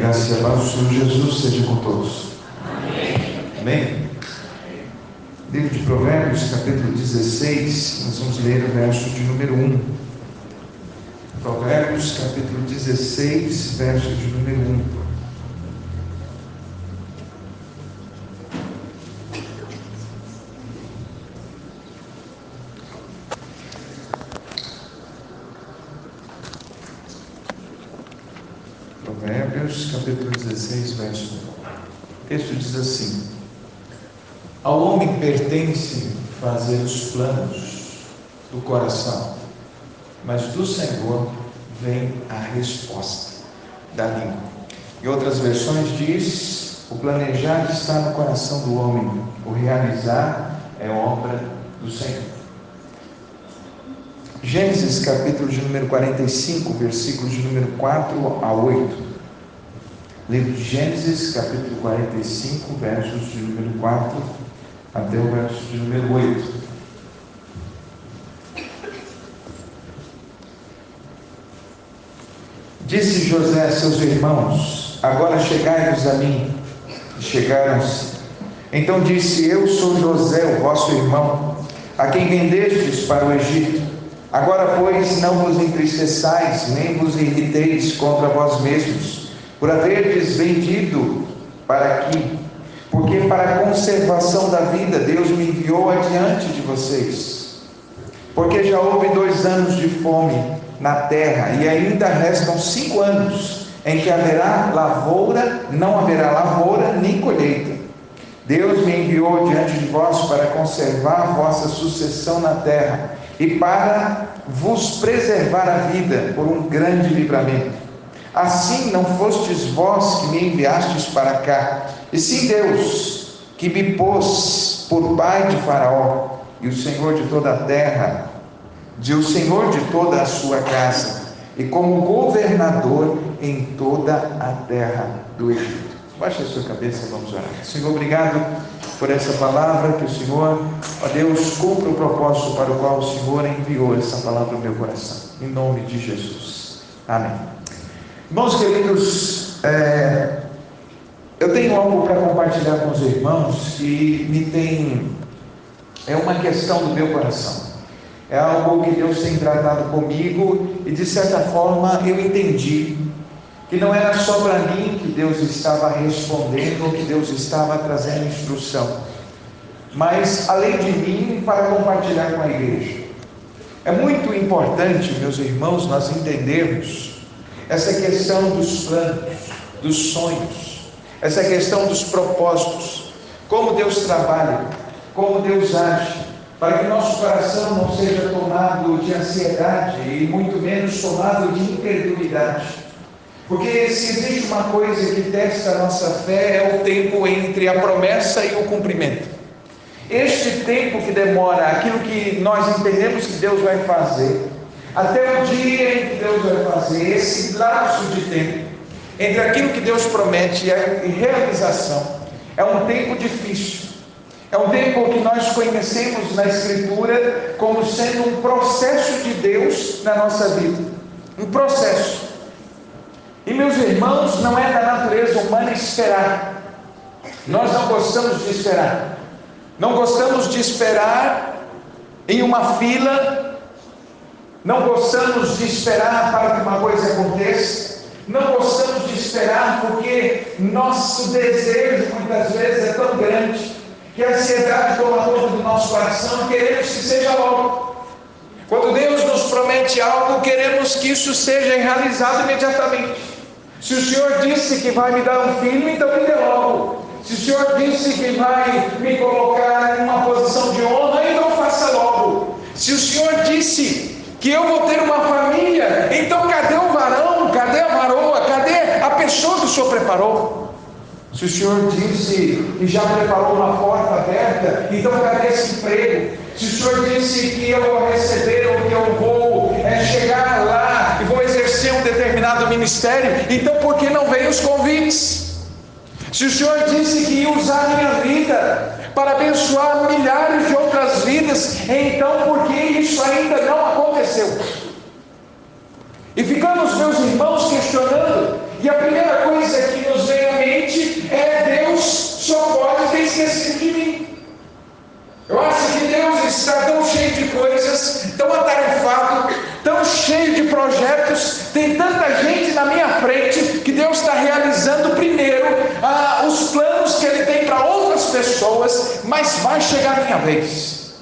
graça e a paz do Senhor Jesus seja com todos. Amém? Livro de Provérbios, capítulo 16, nós vamos ler o verso de número 1. Provérbios, capítulo 16, verso de número 1. Provérbios, capítulo 16, verso 1. O texto diz assim: Ao homem pertence fazer os planos do coração, mas do Senhor vem a resposta da língua. Em outras versões diz: o planejar está no coração do homem, o realizar é obra do Senhor. Gênesis capítulo de número 45, versículos de número 4 a 8. Livro de Gênesis capítulo 45, versos de número 4 até o verso de número 8. Disse José a seus irmãos: agora chegai-vos a mim. E chegaram-se. Então disse: eu sou José, o vosso irmão, a quem vendestes para o Egito. Agora, pois, não vos entristeçais, nem vos irriteis contra vós mesmos, por haverdes vendido para aqui, porque para a conservação da vida Deus me enviou adiante de vocês. Porque já houve 2 anos de fome na terra, e ainda restam 5 anos, em que haverá lavoura, não haverá lavoura, nem colheita. Deus me enviou diante de vós para conservar vossa sucessão na terra, e para vos preservar a vida por um grande livramento. Assim não fostes vós que me enviastes para cá, e sim Deus, que me pôs por pai de Faraó, e o Senhor de toda a terra, o Senhor de toda a sua casa, e como governador em toda a terra do Egito. Baixe a sua cabeça e vamos orar. Senhor, obrigado por essa palavra, que o Senhor, ó Deus, cumpra o propósito para o qual o Senhor enviou essa palavra no meu coração. Em nome de Jesus. Amém. Irmãos queridos, eu tenho algo para compartilhar com os irmãos que é uma questão do meu coração. É algo que Deus tem tratado comigo e, de certa forma, eu entendi que não era só para mim que Deus estava respondendo, que Deus estava trazendo instrução, mas além de mim, para compartilhar com a igreja. É muito importante, meus irmãos, nós entendermos essa questão dos planos, dos sonhos, essa questão dos propósitos, como Deus trabalha, como Deus age, para que nosso coração não seja tomado de ansiedade e muito menos tomado de incredulidade. Porque se existe uma coisa que testa a nossa fé, é o tempo entre a promessa e o cumprimento. Este tempo que demora, aquilo que nós entendemos que Deus vai fazer, até o dia em que Deus vai fazer, esse lapso de tempo entre aquilo que Deus promete e a realização, é um tempo difícil. É um tempo que nós conhecemos na Escritura como sendo um processo de Deus na nossa vida. Um processo. E, meus irmãos, não é da natureza humana esperar. Nós não gostamos de esperar. Não gostamos de esperar em uma fila. Não gostamos de esperar para que uma coisa aconteça. Não gostamos de esperar porque nosso desejo muitas vezes é tão grande que a ansiedade toma conta do nosso coração e queremos que seja logo. Quando Deus nos promete algo, queremos que isso seja realizado imediatamente. Se o Senhor disse que vai me dar um filho, então me dê logo. Se o Senhor disse que vai me colocar em uma posição de honra, então faça logo. Se o Senhor disse que eu vou ter uma família, então cadê o varão? Cadê a varoa? Cadê a pessoa que o Senhor preparou? Se o Senhor disse que já preparou uma porta aberta, então cadê esse emprego? Se o Senhor disse que eu vou receber ou que eu vou chegar lá e vou exercer um determinado ministério, então por que não vem os convites? Se o Senhor disse que ia usar a minha vida para abençoar milhares de outras vidas, então por que isso ainda não aconteceu? E ficamos, meus irmãos, questionando, E a primeira coisa que nos vem à mente é: Deus só pode ter esquecido de mim. Eu acho que Deus está tão cheio de coisas, tão atarefado, tão cheio de projetos, tem tanta gente na minha frente, que Deus está realizando primeiro os planos que Ele tem para outras pessoas, mas vai chegar a minha vez.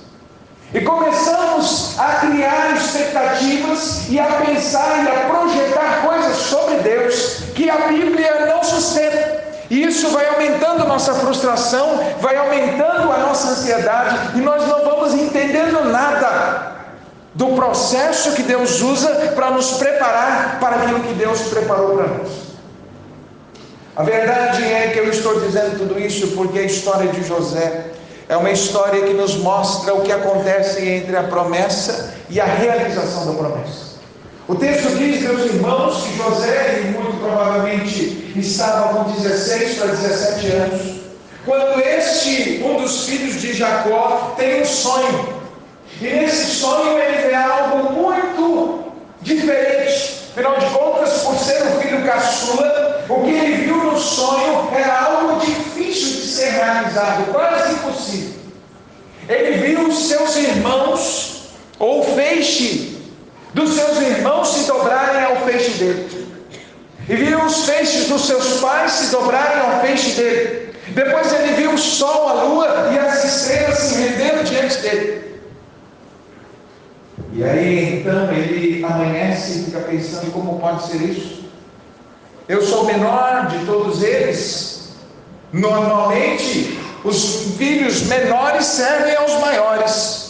E começamos a criar expectativas e a pensar e a projetar coisas sobre Deus que a Bíblia não sustenta. E isso vai aumentando a nossa frustração, vai aumentando a nossa ansiedade, e nós não vamos entendendo nada do processo que Deus usa para nos preparar para aquilo que Deus preparou para nós. A verdade é que eu estou dizendo tudo isso porque a história de José é uma história que nos mostra o que acontece entre a promessa e a realização da promessa. O texto diz, meus irmãos, que José, muito provavelmente, estava com 16 para 17 anos, quando um dos filhos de Jacó, tem um sonho. E nesse sonho ele vê algo muito diferente. Afinal de contas, por ser o filho caçula, o que ele viu no sonho era algo difícil de ser realizado, quase impossível. Ele viu os seus irmãos, ou o feixe dos seus irmãos se dobrarem ao feixe dele, e viu os feixes dos seus pais se dobrarem ao feixe dele. Depois ele viu o sol, a lua e as estrelas se rendendo diante dele. E aí então ele amanhece e fica pensando: como pode ser isso? Eu sou o menor de todos eles. Normalmente os filhos menores servem aos maiores.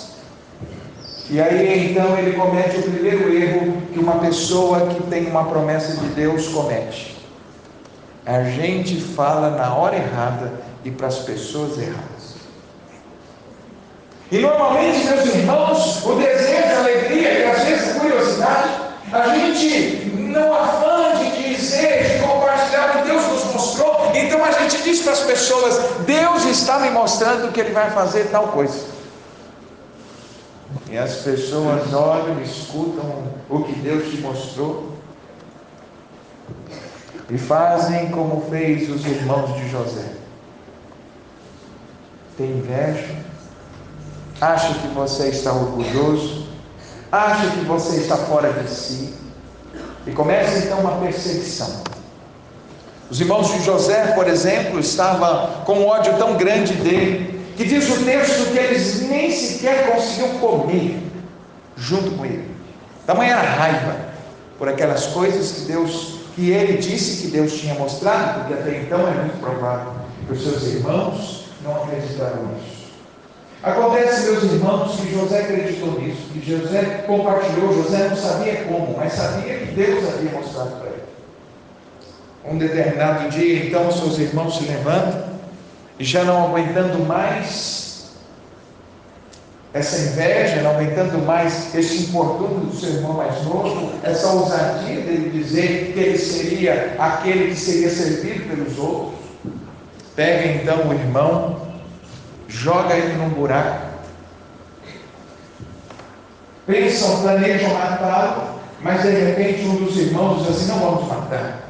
E aí então ele comete o primeiro erro que uma pessoa que tem uma promessa de Deus comete. A gente fala na hora errada e para as pessoas erradas. E normalmente, meus irmãos, o desejo, a alegria e às vezes a curiosidade, a gente não afã de dizer, de compartilhar o que Deus nos mostrou. Então a gente diz para as pessoas: Deus está me mostrando que Ele vai fazer tal coisa. E as pessoas olham, escutam o que Deus te mostrou e fazem como fez os irmãos de José. Tem inveja, acha que você está orgulhoso, acha que você está fora de si, e começa então uma perseguição. Os irmãos de José, por exemplo, estavam com um ódio tão grande dele, que diz o texto que eles nem sequer conseguiam comer junto com ele. Tamanha raiva por aquelas coisas que ele disse que Deus tinha mostrado, porque até então é muito provável que os seus irmãos não acreditaram nisso. Acontece, meus irmãos, que José acreditou nisso, que José compartilhou. José não sabia como, mas sabia que Deus havia mostrado para ele. Um determinado dia, então, seus irmãos se levantam, e já não aguentando mais essa inveja, não aguentando mais esse importuno do seu irmão mais novo, essa ousadia dele dizer que ele seria aquele que seria servido pelos outros, pega então o irmão, joga ele num buraco, pensam, planejam matá-lo, mas de repente um dos irmãos diz assim: não vamos matar,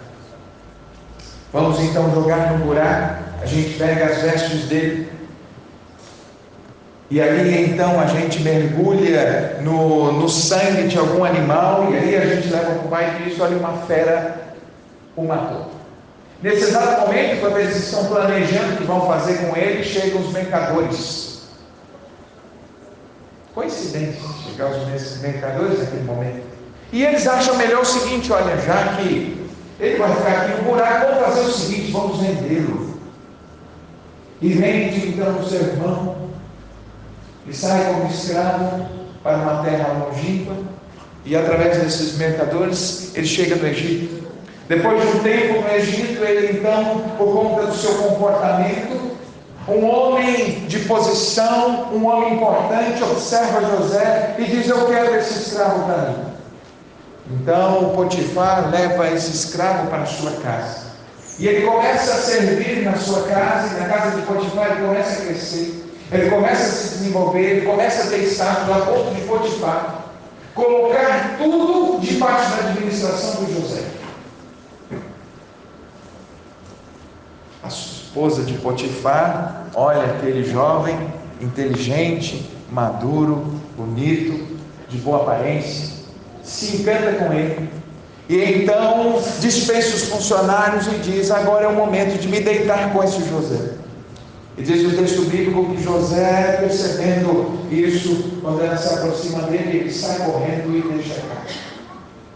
vamos então jogar num buraco. A gente pega as vestes dele, e ali então a gente mergulha no sangue de algum animal, e aí a gente leva para o pai e diz: olha, uma fera o matou. Nesse exato momento, quando eles estão planejando o que vão fazer com ele, chegam os mercadores. Coincidência chegar os mercadores naquele momento, e eles acham melhor o seguinte: olha, já que ele vai ficar aqui no buraco, vamos fazer o seguinte, vamos vendê-lo. E vende então o seu irmão, e sai como escravo para uma terra longínqua, e através desses mercadores ele chega no Egito. Depois de um tempo no Egito, ele então, por conta do seu comportamento, um homem de posição, um homem importante, observa José e diz: eu quero esse escravo para mim. Então o Potifar leva esse escravo para a sua casa. E ele começa a servir na sua casa, e na casa de Potifar ele começa a crescer, ele começa a se desenvolver, ele começa a ter status a ponto de Potifar colocar tudo debaixo da administração do José. esposa de Potifar olha aquele jovem inteligente, maduro, bonito, de boa aparência, se encanta com ele, e então dispensa os funcionários e diz: agora é o momento de me deitar com esse José. E diz o texto bíblico que José, percebendo isso, quando ela se aproxima dele, ele sai correndo e deixa a casa.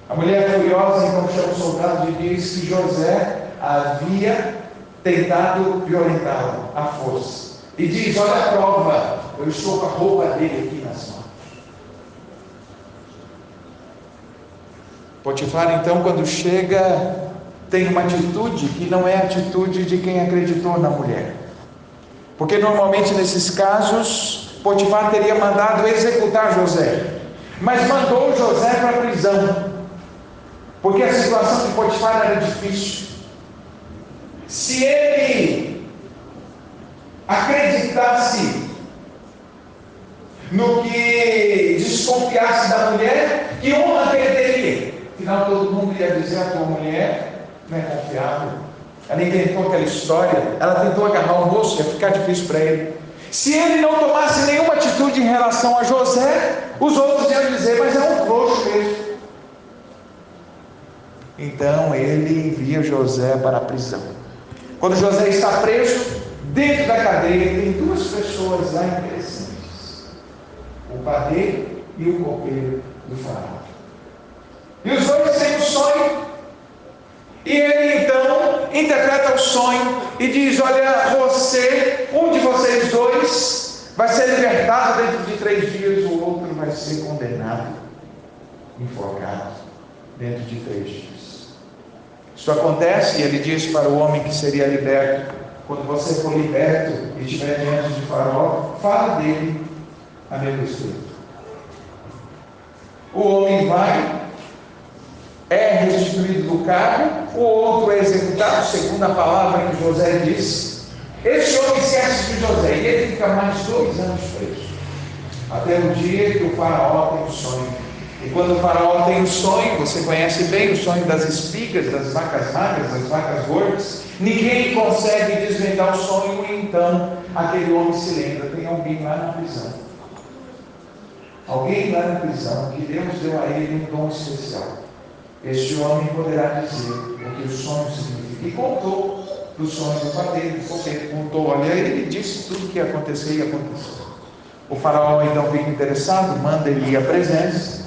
A mulher furiosa então chama o soldado e diz que José havia tentado violentá-la à força. E diz: olha a prova, eu estou com a roupa dele aqui nas mãos. Potifar então, quando chega, tem uma atitude que não é a atitude de quem acreditou na mulher. Porque normalmente nesses casos, Potifar teria mandado executar José, mas mandou José para a prisão, porque a situação de Potifar era difícil. Se ele acreditasse no que desconfiasse da mulher, que honra perderia? Afinal, todo mundo ia dizer: a tua mulher não é confiável, ela inventou aquela história, ela tentou agarrar o moço, ia ficar difícil para ele. Se ele não tomasse nenhuma atitude em relação a José, os outros iam dizer: mas é um frouxo mesmo. Então ele envia José para a prisão. Quando José está preso, dentro da cadeia tem duas pessoas lá interessantes: o padeiro e o copeiro do faraó. E os dois têm um sonho, e ele então interpreta o sonho e diz: olha, você, um de vocês dois vai ser libertado dentro de 3 dias, o outro vai ser condenado, enforcado dentro de 3 dias. Isso acontece, e ele diz para o homem que seria liberto: quando você for liberto e estiver diante de Faraó, fala dele a meu respeito. O homem vai, é restituído do cargo, o outro é executado, segundo a palavra que José disse. Esse homem esquece de José e ele fica mais 2 anos preso, até o dia que o Faraó tem o sonho. E quando o Faraó tem o sonho, você conhece bem o sonho das espigas, das vacas magras, das vacas gordas, ninguém consegue desvendar o sonho, e então aquele homem se lembra: tem alguém lá na prisão, alguém lá na prisão que Deus deu a ele um dom especial. Este homem poderá dizer o que o sonho significa. E contou do sonho do padeiro, porque contou, olha, ele disse tudo o que ia acontecer e aconteceu. O Faraó então fica interessado, manda ele ir à presença,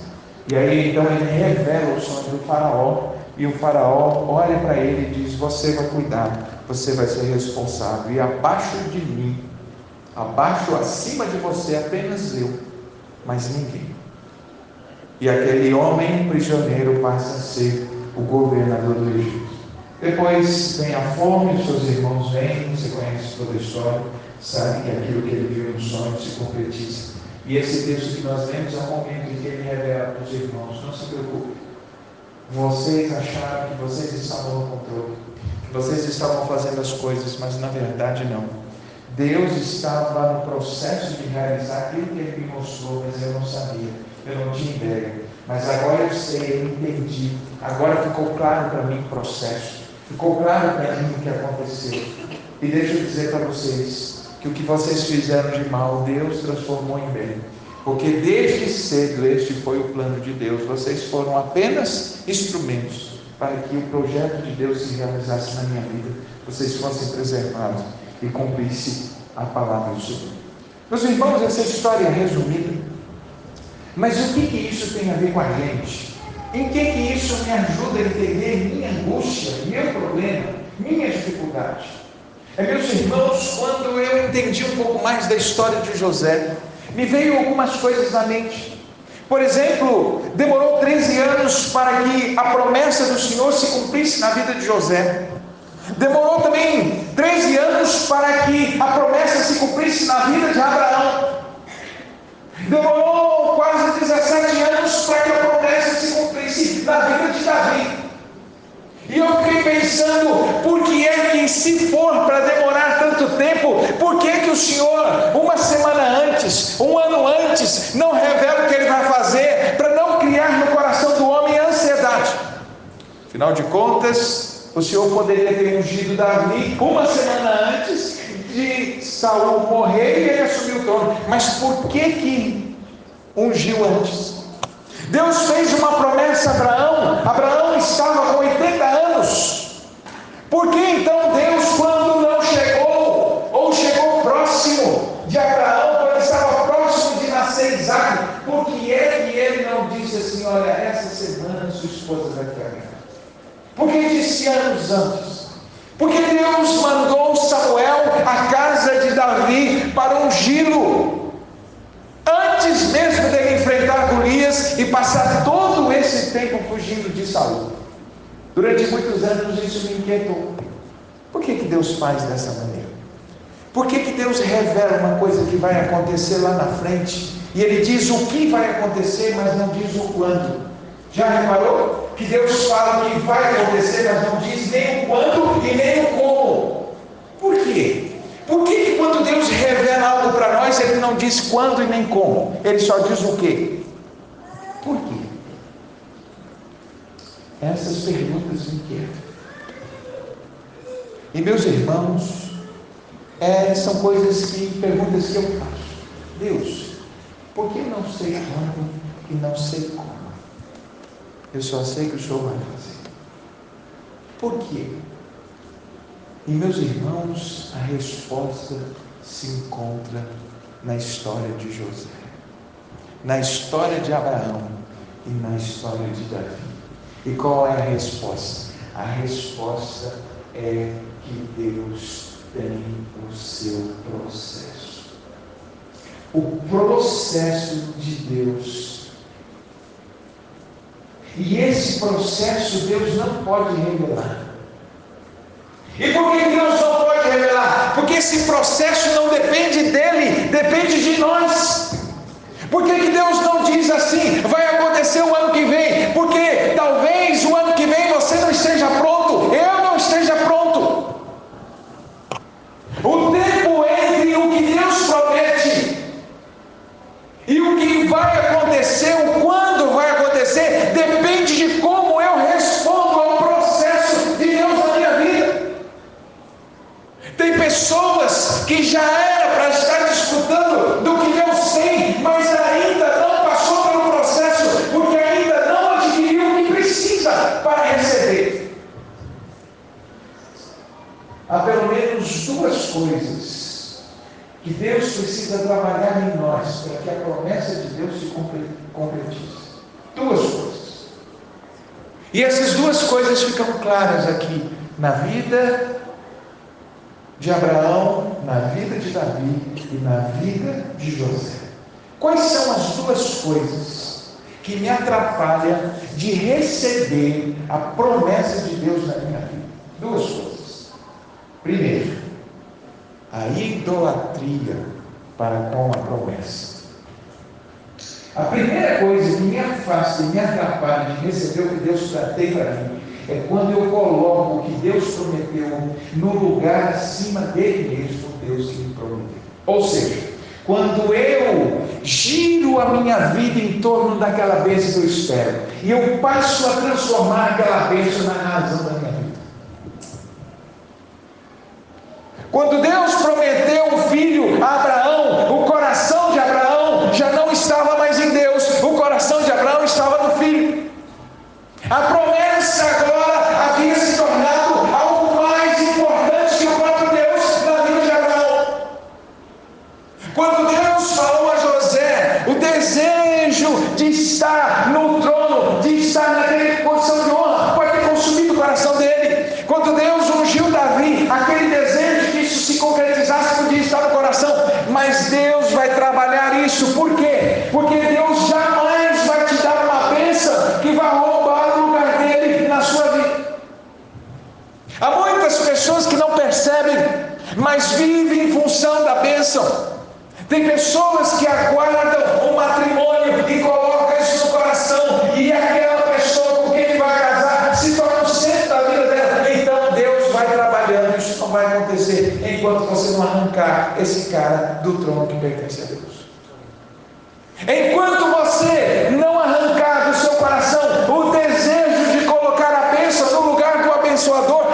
e aí então ele revela o sonho do Faraó, e o Faraó olha para ele e diz: você vai cuidar, você vai ser responsável, e abaixo de mim, abaixo, acima de você, apenas eu, mas ninguém. E aquele homem prisioneiro passa a ser o governador do Egito. Depois vem a fome, os seus irmãos vêm, você conhece toda a história, sabe que aquilo que ele viu no sonho se concretiza. E esse texto que nós lemos é o momento em que ele revela para os irmãos: não se preocupe, vocês acharam que vocês estavam no controle, que vocês estavam fazendo as coisas, mas na verdade não. Deus estava no processo de realizar aquilo que ele me mostrou, mas eu não sabia, eu não tinha ideia. Mas agora eu sei, eu entendi, agora ficou claro para mim o processo, ficou claro para mim o que aconteceu. E deixa eu dizer para vocês que o que vocês fizeram de mal, Deus transformou em bem, porque desde cedo este foi o plano de Deus. Vocês foram apenas instrumentos para que o projeto de Deus se realizasse na minha vida, vocês fossem preservados e cumprisse a palavra do Senhor. Meus irmãos, essa história é resumida, mas o que isso tem a ver com a gente? Em que isso me ajuda a entender minha angústia, meu problema, minha dificuldade? Meus irmãos, quando eu entendi um pouco mais da história de José, me veio algumas coisas na mente. Por exemplo, demorou 13 anos para que a promessa do Senhor se cumprisse na vida de José. Demorou também 13 anos para que a promessa se cumprisse na vida de Abraão. Demorou quase 17 anos para que a promessa se cumprisse na vida de Davi. E eu fiquei pensando: por que é que, se for para demorar tanto tempo, por que que o Senhor, uma semana antes, um ano antes, não revela o que Ele vai fazer, para não criar no coração do homem a ansiedade? Afinal de contas, O Senhor poderia ter ungido Davi uma semana antes de Saul morrer e ele assumir o trono. Mas por que ungiu antes? Deus fez uma promessa a Abraão. Abraão estava com 80 anos. Por que então Deus, quando não chegou, ou chegou próximo de Abraão, quando estava próximo de nascer Isaac, por que é que ele não disse assim: olha, essa semana sua esposa vai ficar? Por que disse anos antes? Porque Deus mandou Samuel à casa de Davi para ungí-lo, antes mesmo dele enfrentar Golias e passar todo esse tempo fugindo de Saul. Durante muitos anos isso me inquietou. Por que Deus faz dessa maneira? Por que Deus revela uma coisa que vai acontecer lá na frente, e Ele diz o que vai acontecer, mas não diz o quando? Já reparou? Que Deus fala o que vai acontecer, mas não diz nem o quando e nem o como. Por quê? Por que quando Deus revela algo para nós, Ele não diz quando e nem como? Ele só diz o quê? Por quê? Essas perguntas me inquietam. E meus irmãos, são perguntas que eu faço. Deus, por que eu não sei quando e não sei como? Eu só sei que o Senhor vai fazer. Por quê? E meus irmãos, a resposta se encontra na história de José, na história de Abraão e na história de Davi. E qual é a resposta? A resposta é que Deus tem o seu processo. O processo de Deus. E esse processo Deus não pode revelar. E por que Deus não pode revelar? Porque esse processo não depende dele, depende de nós. Por que Deus não diz assim, vai acontecer o ano que vem? Porque talvez o ano que vem você não esteja pronto, eu não esteja pronto. O tempo entre o que Deus promete e o que vai acontecer, o quando vai acontecer, depende de como eu respondo ao processo de Deus na minha vida. Tem pessoas que já era para estar desfrutando do que Deus tem, mas ainda não passou pelo processo, porque ainda não adquiriu o que precisa para receber. Há pelo menos duas coisas que Deus precisa trabalhar em nós para que a promessa de Deus se concretize. Duas coisas. E essas duas coisas ficam claras aqui na vida de Abraão, na vida de Davi e na vida de José. Quais são as duas coisas que me atrapalham de receber a promessa de Deus na minha vida? Duas coisas. Primeiro, a idolatria para com a promessa. A primeira coisa que me afasta e me atrapalha de receber o que Deus tem para mim é quando eu coloco o que Deus prometeu no lugar acima dele mesmo, Deus que me prometeu. Ou seja, quando eu giro a minha vida em torno daquela bênção que eu espero, e eu passo a transformar aquela bênção na razão da minha vida. Quando Deus prometeu um filho a Abraão, o coração de Abraão já não estava mais em Deus, o coração de Abraão estava no filho. A promessa agora havia se tornado algo mais importante que o próprio Deus na vida de Abraão. Quando Deus falou a José, o desejo de estar no trono, de estar naquela posição de honra, pode ter consumido o coração dele. Quando Deus ungiu Davi, aquele desejo que isso se concretizasse podia estar no coração, mas Deus vai trabalhar isso. Por quê? Porque Deus jamais vai te dar uma bênção que vai roubar o lugar dele na sua vida. Há muitas pessoas que não percebem, mas vivem em função da bênção. Tem pessoas que aguardam um matrimônio e colocam isso no coração, e aquela pessoa com quem ele vai casar se torna o centro da vida dela. Então Deus vai trabalhando, isso não vai acontecer enquanto você não arrancar esse cara do trono que pertence a Deus. Enquanto você não arrancar do seu coração o desejo de colocar a bênção no lugar do abençoador,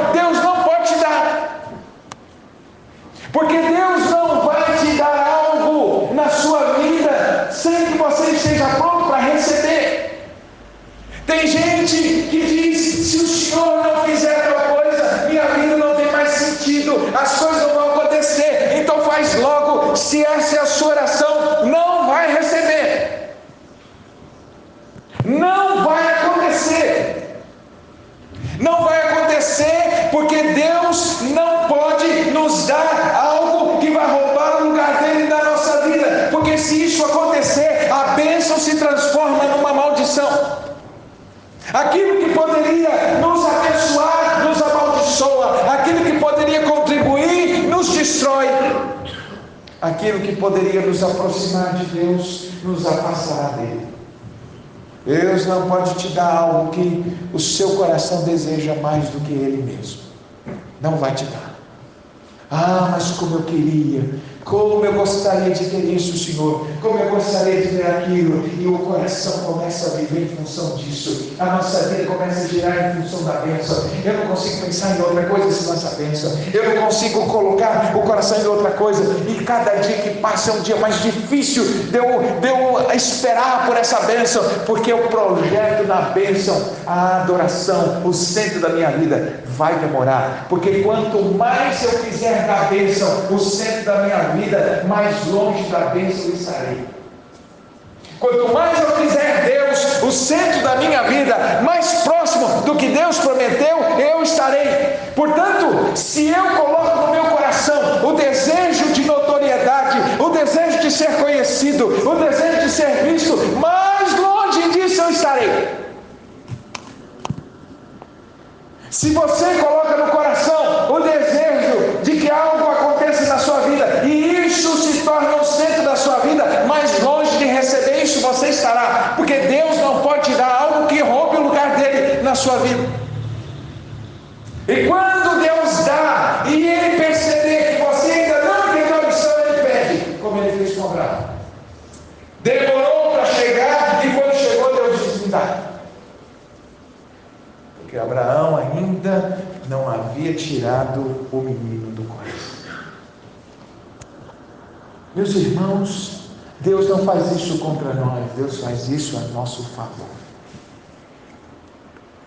nos dar algo que vai roubar o lugar dele da nossa vida, porque se isso acontecer, a bênção se transforma numa maldição. Aquilo que poderia nos abençoar, nos amaldiçoa. Aquilo que poderia contribuir, nos destrói. Aquilo que poderia nos aproximar de Deus, nos afastará dele. Deus não pode te dar algo que o seu coração deseja mais do que Ele mesmo. Não vai te dar. Ah, mas como eu queria, como eu gostaria de ter isso, Senhor, como eu gostaria de ter aquilo, e o coração começa a viver em função disso, a nossa vida começa a girar em função da bênção. Eu não consigo pensar em outra coisa senão essa bênção, eu não consigo colocar o coração em outra coisa, e cada dia que passa é um dia mais difícil de eu esperar por essa bênção, porque o projeto da bênção, a adoração, o centro da minha vida, vai demorar, porque quanto mais eu quiser da bênção, o centro da minha vida, mais longe da bênção eu estarei. Quanto mais eu quiser Deus, o centro da minha vida, mais próximo do que Deus prometeu, eu estarei. Portanto, se eu coloco no meu coração o desejo de notoriedade, o desejo de ser conhecido, o desejo de ser visto, mais longe disso eu estarei. Se você coloca no coração o desejo de que algo aconteça na sua vida, e isso se torna o centro da sua vida, mais longe de receber isso você estará, porque Deus não pode te dar algo que roube o lugar dele na sua vida. E quando Deus dá, e Ele perceber que você ainda não entendeu a missão, Ele pede, como Ele fez com Abraão. Demorou para chegar, e quando chegou, Deus disse: me dá. Porque Abraão ainda não havia tirado o menino do coração. Meus irmãos, Deus não faz isso contra nós, Deus faz isso a nosso favor.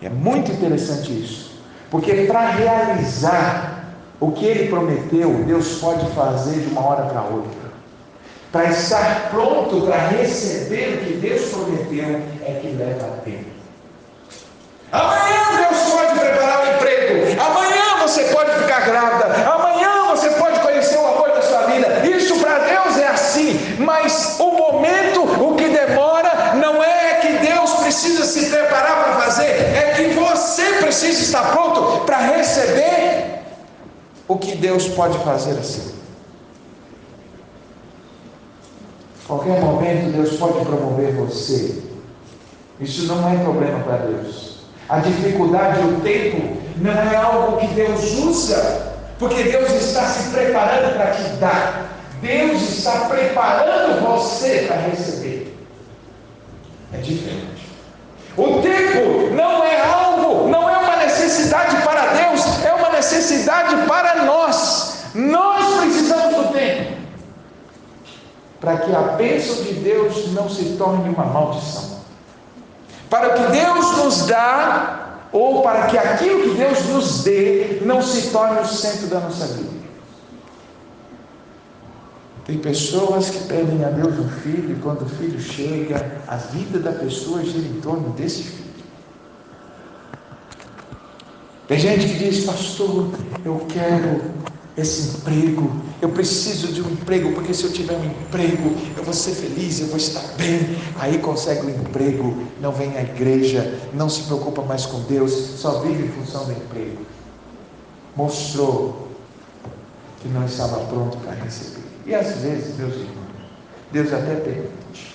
É muito interessante isso, porque para realizar o que Ele prometeu, Deus pode fazer de uma hora para outra. Para estar pronto para receber o que Deus prometeu, é que leva tempo. Amanhã Deus pode preparar um emprego, amanhã você pode ficar grávida, amanhã você pode conhecer o amor da sua vida. Isso para Deus é assim, mas o momento, o que demora, não é que Deus precisa se preparar para fazer, é que você precisa estar pronto para receber o que Deus pode fazer assim. Qualquer momento Deus pode promover você. Isso não é problema para Deus. A dificuldade, o tempo, não é algo que Deus usa, porque Deus está se preparando para te dar. Deus está preparando você para receber. É diferente. O tempo não é algo, não é uma necessidade para Deus, é uma necessidade para nós. Nós precisamos do tempo, para que a bênção de Deus não se torne uma maldição. Para que Deus nos dá, ou para que aquilo que Deus nos dê, não se torne o centro da nossa vida. Tem pessoas que pedem a Deus um filho, e quando o filho chega, a vida da pessoa gira em torno desse filho. Tem gente que diz: pastor, eu quero esse emprego, eu preciso de um emprego, porque se eu tiver um emprego, eu vou ser feliz, eu vou estar bem. Aí consegue um emprego, não vem à igreja, não se preocupa mais com Deus, só vive em função do emprego. Mostrou que não estava pronto para receber. E às vezes, meus irmãos, Deus até permite,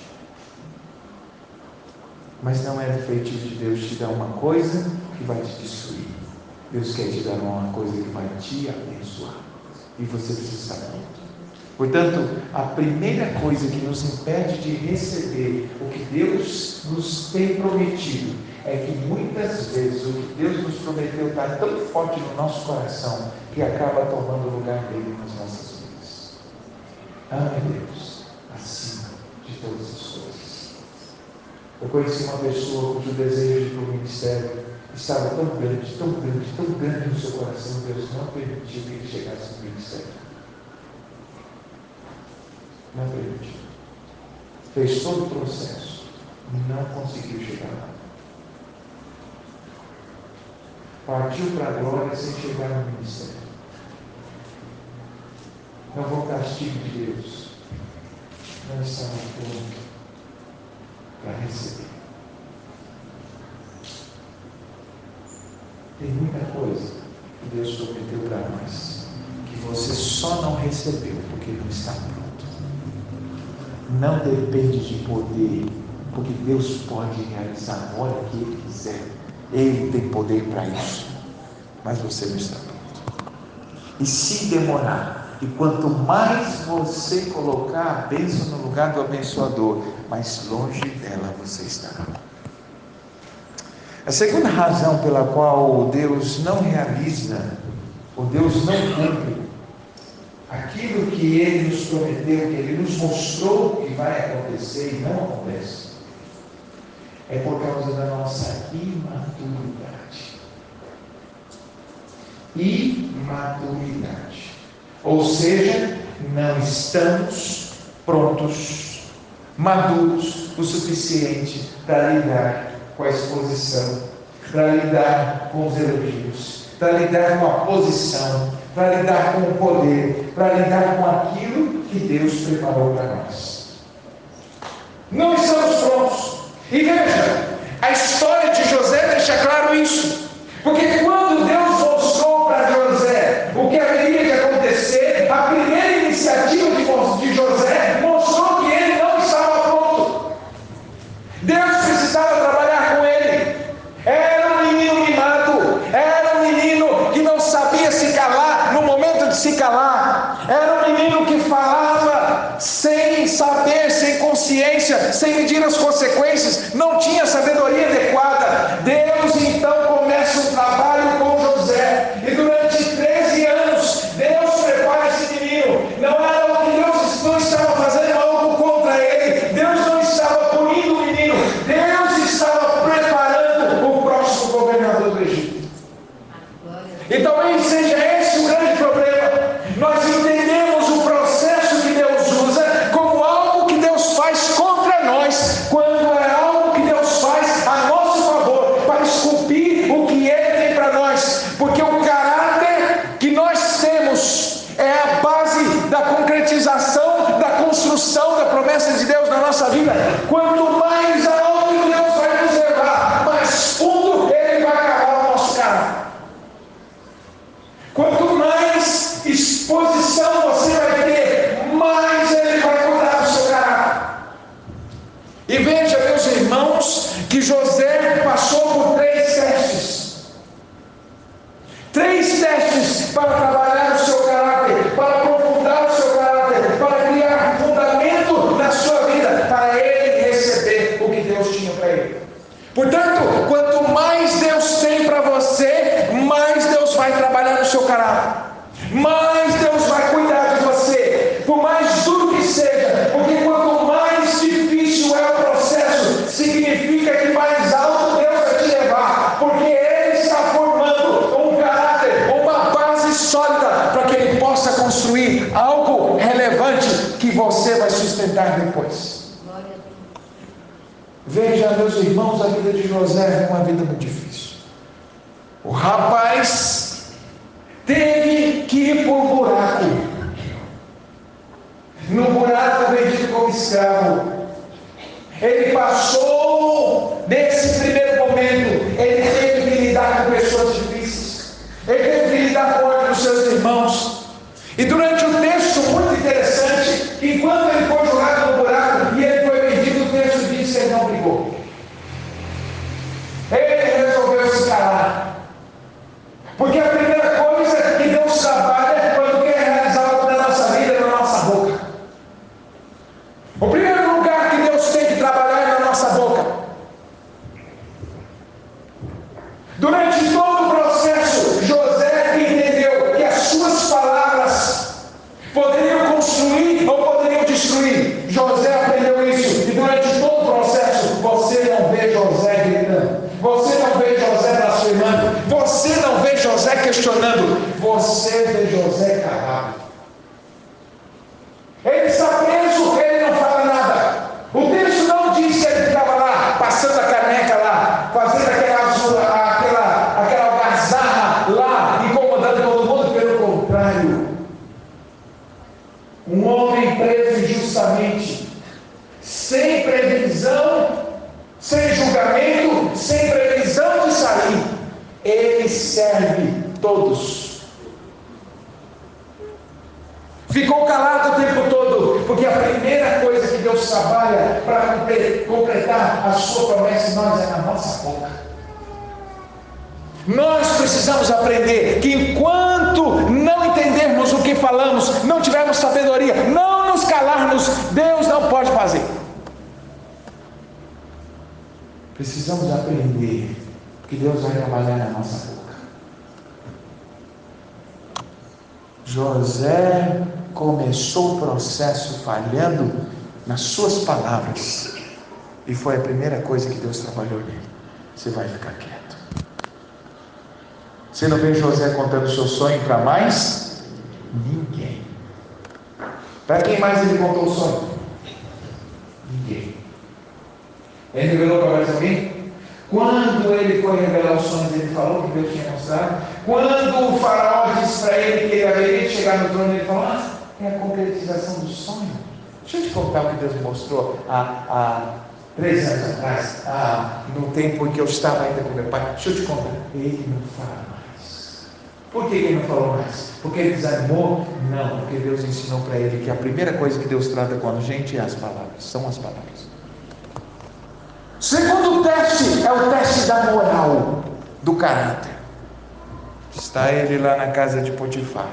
mas não é feito de Deus te dar uma coisa que vai te destruir. Deus quer te dar uma coisa que vai te abençoar, e você precisa estar pronto. Portanto, a primeira coisa que nos impede de receber o que Deus nos tem prometido é que muitas vezes o que Deus nos prometeu está tão forte no nosso coração que acaba tomando o lugar dele nas nossas vidas. Ame Deus acima de todas as coisas. Eu conheci uma pessoa cujo desejo para o ministério estava tão grande, tão grande, tão grande no seu coração, Deus não permitiu que ele chegasse no ministério. Não permitiu. Fez todo o processo e não conseguiu chegar lá. Partiu para a glória sem chegar no ministério. não vou castigo de Deus, não estava pronto para receber. Tem muita coisa que Deus prometeu para nós, que você só não recebeu porque não está pronto. Não depende de poder, porque Deus pode realizar a hora que Ele quiser. Ele tem poder para isso, mas você não está pronto. E se demorar, e quanto mais você colocar a bênção no lugar do abençoador, mais longe dela você estará. A segunda razão pela qual Deus não realiza, ou Deus não cumpre aquilo que Ele nos prometeu, que Ele nos mostrou que vai acontecer e não acontece, é por causa da nossa imaturidade. Imaturidade. Ou seja, não estamos prontos, maduros o suficiente para lidar com a exposição, para lidar com os elogios, para lidar com a posição, para lidar com o poder, para lidar com aquilo que Deus preparou para nós. Não estamos prontos. E veja, a história de José deixa claro isso, porque quando Deus mostrou para José o que haveria de acontecer, a primeira iniciativa de José mostrou que ele não estava pronto. Deus precisava trabalhar com ele. Era um menino mimado, era um menino que não sabia se calar no momento de se calar, era um menino que falava sem saber, sem consciência, sem medir as consequências, não tinha sabedoria adequada. Deus então começa um trabalho com José, e durante 13 anos Deus prepara esse menino. Não era o que Deus não estava fazendo algo contra ele, Deus não estava punindo o menino, Deus estava preparando o próximo governador do Egito. E talvez seja esse o grande problema. Nós entendemos o processo que Deus usa como algo que Deus faz contra nós, quando é algo que Deus faz a nosso favor, para esculpir o que Ele tem para nós. Porque o caráter que nós temos é a base da concretização, da construção da promessa de Deus na nossa vida. Quanto mais alto Deus vai nos levar, mais fundo Ele vai acabar o nosso caráter. Quanto mais exposição você vai ter, mais Ele vai cuidar do seu caráter. E veja, meus irmãos, que José passou por 3 testes. 3 testes para trabalhar o seu caráter, para aprofundar o seu caráter, para criar um fundamento na sua vida, para ele receber o que Deus tinha para ele. Portanto, quanto mais Deus tem para você, mais Deus vai trabalhar no seu caráter, mais Deus vai cuidar de você, por mais duro que seja, porque quanto mais difícil é o processo, significa que mais alto Deus vai te levar, porque Ele está formando um caráter, uma base sólida, para que Ele possa construir algo relevante que você vai sustentar depois. Veja, meus irmãos, a vida de José é uma vida muito difícil. O rapaz teve que ir por um buraco. No buraco vendido como escravo. Ele passou, nesse primeiro momento, ele teve que lidar com pessoas difíceis. Ele teve que lidar com o ódio dos seus irmãos. E durante um texto muito interessante, enquanto ele foi jogado no buraco e ele foi vendido, o texto diz que ele não brigou. Ele resolveu se calar. Porque a primeira coisa que Deus trabalha quando quer realizar algo na nossa vida é na nossa boca. O primeiro lugar que Deus tem que trabalhar é na nossa boca. Durante todo o processo, José entendeu que as suas palavras poderiam construir ou poderiam destruir. José aprendeu isso. E durante todo o processo, você não vê José gritando, você não vê José blasfemando, você não vê José questionando, você vê José calado. Ele está preso, ele não fala nada. O texto não diz que ele ficava lá, passando a caneca lá, fazendo aquela algazarra lá, incomodando todo mundo. Pelo contrário, serve todos. Ficou calado o tempo todo, porque a primeira coisa que Deus trabalha para completar a sua promessa em nós é na nossa boca. Nós precisamos aprender que enquanto não entendermos o que falamos, não tivermos sabedoria, não nos calarmos, Deus não pode fazer. Precisamos aprender que Deus vai trabalhar na nossa boca. José começou o processo falhando nas suas palavras, e foi a primeira coisa que Deus trabalhou nele. Você vai ficar quieto. Você não vê José contando o seu sonho para mais ninguém. Para quem mais ele contou o sonho? Ninguém. Ele revelou para mais alguém? Quando ele foi revelar os sonhos, ele falou que Deus tinha mostrado. Quando o faraó disse para ele que ele haveria de chegar no trono, ele falou: é a concretização do sonho. Deixa eu te contar o que Deus mostrou há 3 anos atrás, no tempo em que eu estava ainda com meu pai. Deixa eu te contar. Ele não fala mais. Por que ele não falou mais? Porque ele desanimou? Não, porque Deus ensinou para ele que a primeira coisa que Deus trata com a gente é as palavras, são as palavras. Segundo teste é o teste da moral, do caráter. Está ele lá na casa de Potifar,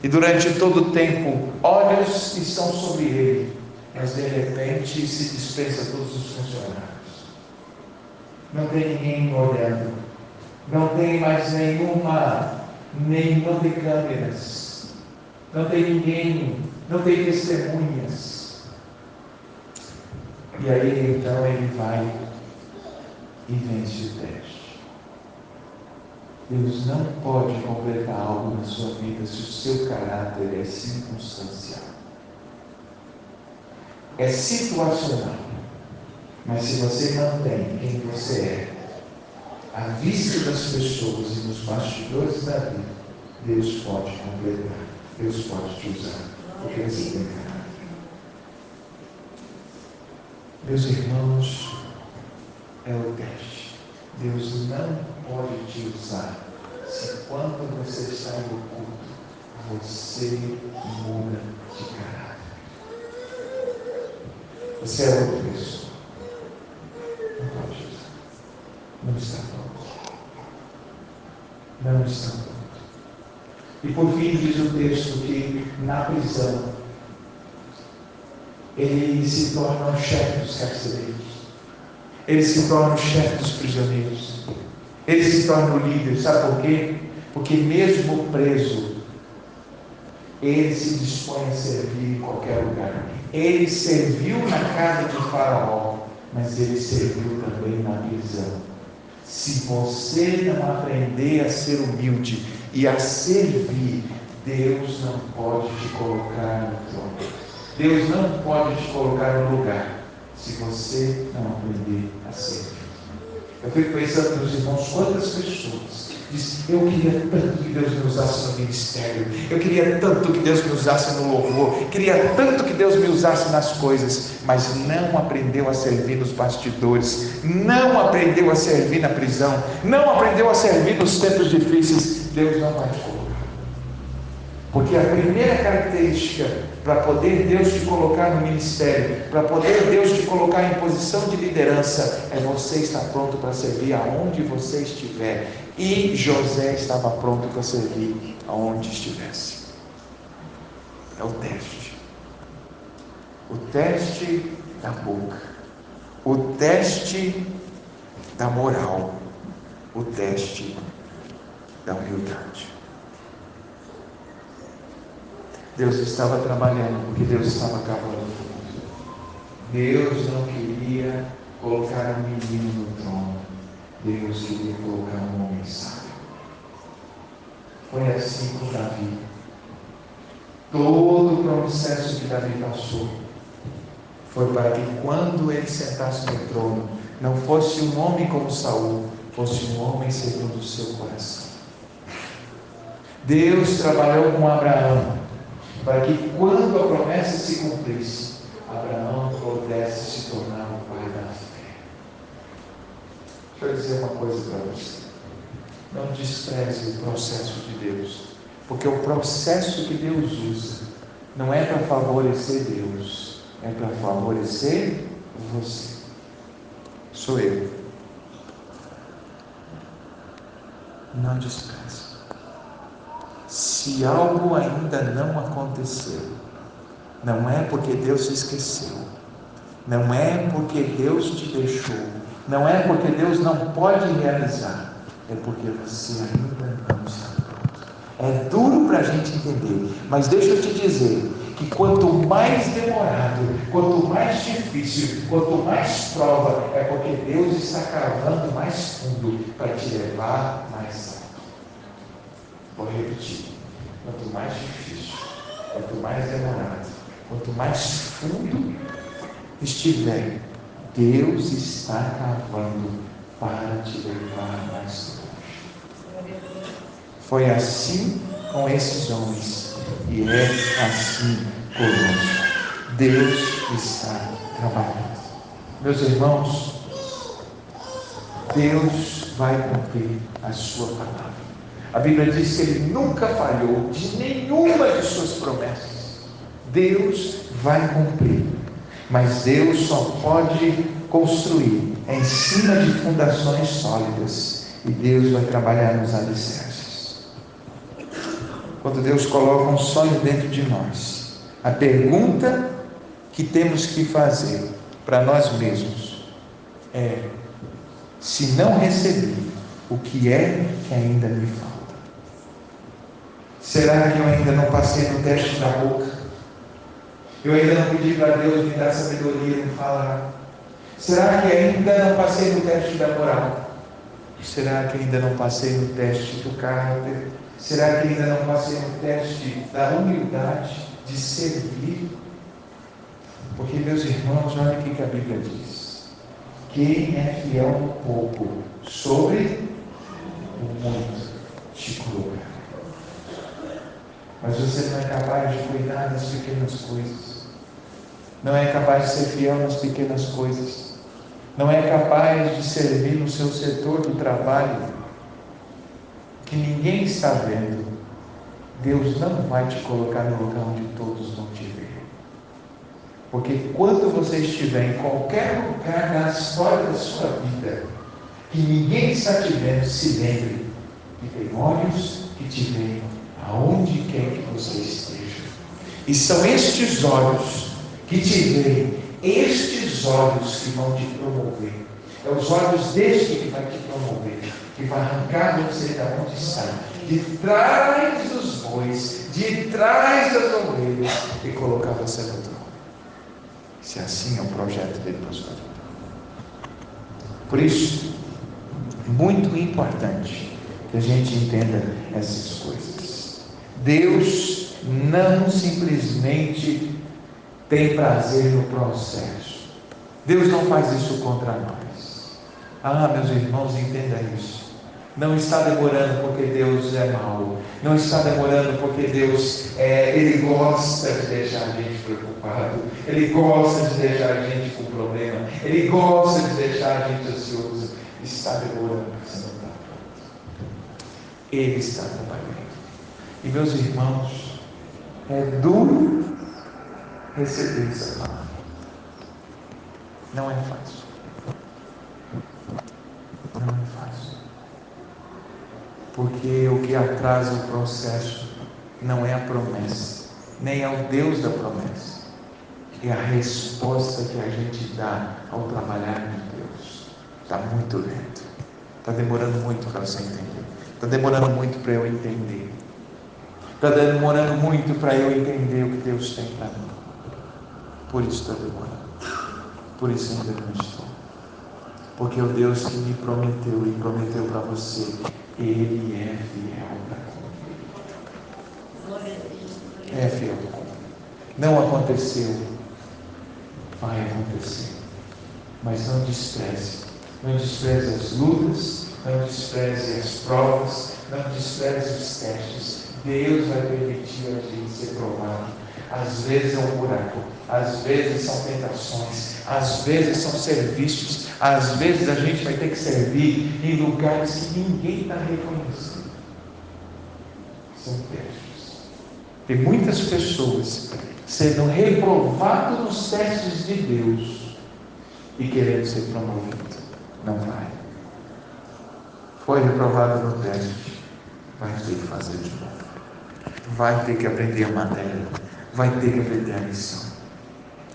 e durante todo o tempo olhos estão sobre ele, mas de repente se dispensa todos os funcionários. Não tem ninguém olhando, não tem mais nenhuma de câmeras, não tem ninguém, não tem testemunhas. E aí então ele vai e vence o teste. Deus não pode completar algo na sua vida se o seu caráter é circunstancial, é situacional. Mas se você mantém quem você é à vista das pessoas e nos bastidores da vida, Deus pode completar, Deus pode te usar, porque você tem caráter. Meus irmãos, é o teste. Deus não pode te usar se quando você está no culto, você muda de caráter. Você é outra pessoa. Não pode usar. Não está pronto. Não está pronto. E por fim diz o texto que na prisão ele se torna o chefe dos carcereiros, ele se torna o chefe dos prisioneiros, ele se torna o líder. Sabe por quê? Porque mesmo preso, ele se dispõe a servir em qualquer lugar. Ele serviu na casa de Faraó, mas ele serviu também na prisão. Se você não aprender a ser humilde e a servir, Deus não pode te colocar no trono. Deus não pode te colocar no lugar se você não aprender a servir. Eu fico pensando nos irmãos, quantas pessoas dizem: eu queria tanto que Deus me usasse no ministério, eu queria tanto que Deus me usasse no louvor, queria tanto que Deus me usasse nas coisas, mas não aprendeu a servir nos bastidores, não aprendeu a servir na prisão, não aprendeu a servir nos tempos difíceis. Deus não vai te colocar. Porque a primeira característica para poder Deus te colocar no ministério, para poder Deus te colocar em posição de liderança, é você estar pronto para servir aonde você estiver. E José estava pronto para servir aonde estivesse. É o teste. O teste da boca. O teste da moral. O teste da humildade. Deus estava trabalhando, porque Deus estava cavando fundo. Deus não queria colocar um menino no trono, Deus queria colocar um homem sábio. Foi assim com Davi. Todo o processo que Davi passou foi para que quando ele sentasse no trono, não fosse um homem como Saul, fosse um homem segundo o seu coração. Deus trabalhou com Abraão para que quando a promessa se cumprisse, Abraão pudesse se tornar o pai da fé. Deixa eu dizer uma coisa para você. Não despreze o processo de Deus, porque o processo que Deus usa não é para favorecer Deus, é para favorecer você. Sou eu. Não despreze. Se algo ainda não aconteceu, não é porque Deus se esqueceu, não é porque Deus te deixou, não é porque Deus não pode realizar, é porque você ainda não está pronto. É duro para a gente entender, mas deixa eu te dizer que quanto mais demorado, quanto mais difícil, quanto mais prova, é porque Deus está cavando mais fundo para te levar mais alto. Vou repetir: quanto mais difícil, quanto mais demorado, quanto mais fundo estiver, Deus está cavando para te levar mais longe. Foi assim com esses homens e é assim conosco. Deus está trabalhando. Meus irmãos, Deus vai cumprir a sua palavra. A Bíblia diz que Ele nunca falhou de nenhuma de suas promessas. Deus vai cumprir, mas Deus só pode construir em cima de fundações sólidas, e Deus vai trabalhar nos alicerces. Quando Deus coloca um sonho dentro de nós, a pergunta que temos que fazer para nós mesmos é: se não recebi, o que é que ainda me falta? Será que eu ainda não passei no teste da boca? Eu ainda não pedi para Deus me dar sabedoria no falar? Será que ainda não passei no teste da moral? Será que ainda não passei no teste do caráter? Será que ainda não passei no teste da humildade, de servir? Porque, meus irmãos, olha o que a Bíblia diz: quem é fiel no pouco, sobre o muito te colocará. Mas você não é capaz de cuidar das pequenas coisas, não é capaz de ser fiel nas pequenas coisas, não é capaz de servir no seu setor do trabalho, que ninguém está vendo. Deus não vai te colocar no lugar onde todos vão te ver. Porque quando você estiver em qualquer lugar na história da sua vida, que ninguém está te vendo, se lembre que tem olhos que te veem aonde quer que você esteja. E são estes olhos que te veem, estes olhos que vão te promover. É os olhos deste que vai te promover, que vai arrancar você da onde está, de trás dos bois, de trás das ovelhas, e colocar você no trono. Se assim é o projeto dele para a sua vida. Por isso, é muito importante que a gente entenda essas coisas. Deus não simplesmente tem prazer no processo. Deus não faz isso contra nós. Meus irmãos, entenda isso. Não está demorando porque Deus é mau. Não está demorando porque Deus Ele gosta de deixar a gente preocupado. Ele gosta de deixar a gente com problema. Ele gosta de deixar a gente ansioso. Está demorando porque você não está pronto. Ele está trabalhando. E, meus irmãos, é duro receber essa palavra. Não é fácil. Não é fácil. Porque o que atrasa o processo não é a promessa, nem é o Deus da promessa. É a resposta que a gente dá ao trabalhar com Deus. Está muito lento. Está demorando muito para você entender. Está demorando muito para eu entender. Está demorando muito para eu entender o que Deus tem para mim. Por isso está demorando. Por isso ainda não estou. Porque o Deus que me prometeu e prometeu para você, Ele é fiel para cumprir. É fiel para cumprir. Não aconteceu, vai acontecer. Mas não despreze. Não despreze as lutas, não despreze as provas, não despreze os testes. Deus vai permitir a gente ser provado. Às vezes é um buraco, às vezes são tentações, às vezes são serviços, Às vezes a gente vai ter que servir em lugares que ninguém está reconhecendo. São testes. Tem muitas pessoas sendo reprovadas nos testes de Deus e querendo ser promovido. Não vai. Foi reprovado no teste, vai ter que fazer de novo. Vai ter que aprender a matéria, vai ter que aprender a lição.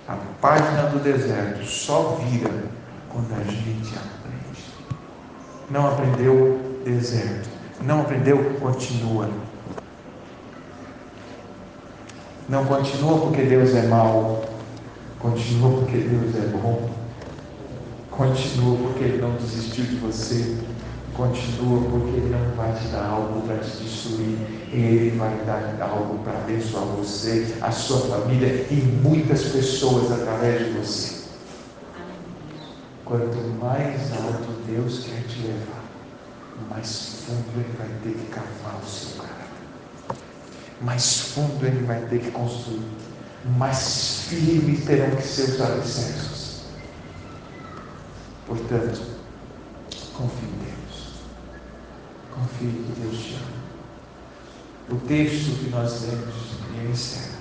A página do deserto só vira quando a gente aprende. Não aprendeu, deserto. Não aprendeu, continua. Não continua porque Deus é mau. Continua porque Deus é bom. Continua porque Ele não desistiu de você. Continua porque Ele não vai te dar algo para te destruir. Ele vai dar algo para abençoar você, a sua família e muitas pessoas através de você. Quanto mais alto Deus quer te levar, mais fundo Ele vai ter que cavar o seu caráter. Mais fundo Ele vai ter que construir. Mais firmes terão que ser os alicerces. Portanto, confie em Deus. Confie que Deus te ama. O texto que nós lemos, e eu encerro,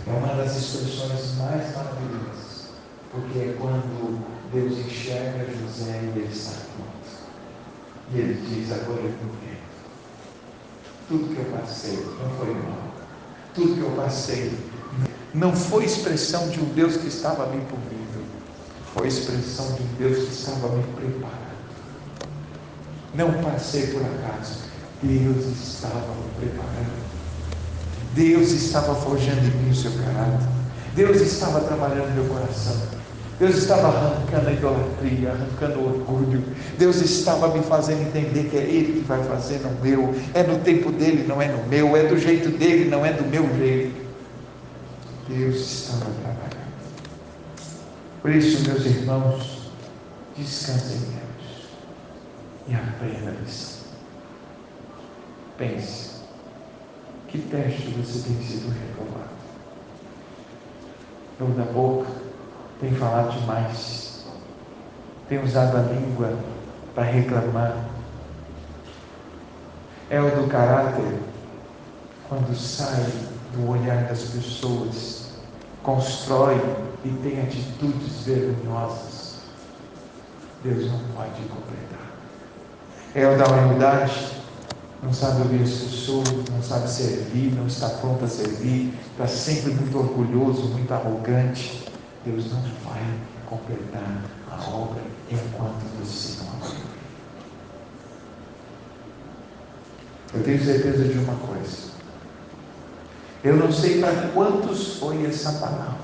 é uma das expressões mais maravilhosas, porque é quando Deus enxerga José e ele está pronto. E ele diz: agora eu confio. Tudo que eu passei não foi mal. Tudo que eu passei não foi expressão de um Deus que estava me punindo, foi expressão de um Deus que estava me preparando. Não passei por acaso. Deus estava me preparando. Deus estava forjando em mim o seu caráter. Deus estava trabalhando no meu coração. Deus estava arrancando a idolatria, arrancando o orgulho. Deus estava me fazendo entender que é Ele que vai fazer, não eu. É no tempo dEle, não é no meu. É do jeito dEle, não é do meu jeito. Deus estava trabalhando. Por isso, meus irmãos, descansem em Deus e aprenda a lição. Pense, que teste você tem sido reprovado? Eu da boca tenho falado demais, tenho usado a língua para reclamar. É o do caráter, quando sai do olhar das pessoas, constrói e tem atitudes vergonhosas. Deus não pode completar. É o da humildade, não sabe ouvir as pessoas, não sabe servir, não está pronto a servir, está sempre muito orgulhoso, muito arrogante. Deus não vai completar a obra enquanto você não aprender. Eu tenho certeza de uma coisa. Eu não sei para quantos foi essa palavra,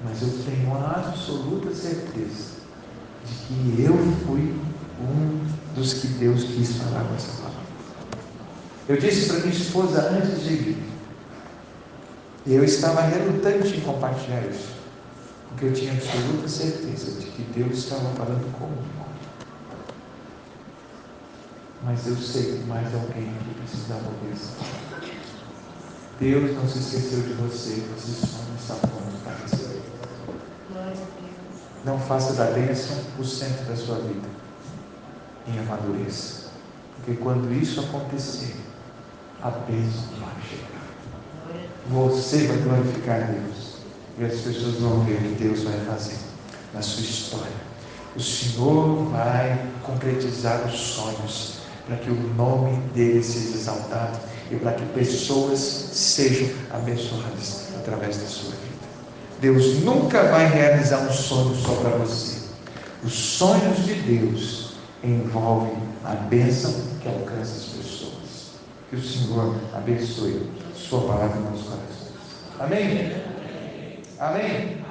mas eu tenho a absoluta certeza de que eu fui um dos que Deus quis falar com essa palavra. Eu disse para minha esposa antes de vir, e eu estava relutante em compartilhar isso, porque eu tinha absoluta certeza de que Deus estava falando comigo. Mas eu sei que mais alguém aqui precisava ouvir isso. Deus não se esqueceu de você, você só não está pronto para receber. Não faça da bênção o centro da sua vida, em amadureça, porque quando isso acontecer, a bênção vai chegar. Você vai glorificar Deus, e as pessoas vão ver o que Deus vai fazer na sua história. O Senhor vai concretizar os sonhos, para que o nome dele seja exaltado e para que pessoas sejam abençoadas através da sua vida. Deus nunca vai realizar um sonho só para você. Os sonhos de Deus envolvem a bênção que alcança as pessoas. Que o Senhor abençoe sua palavra nos corações. Amém? Amém?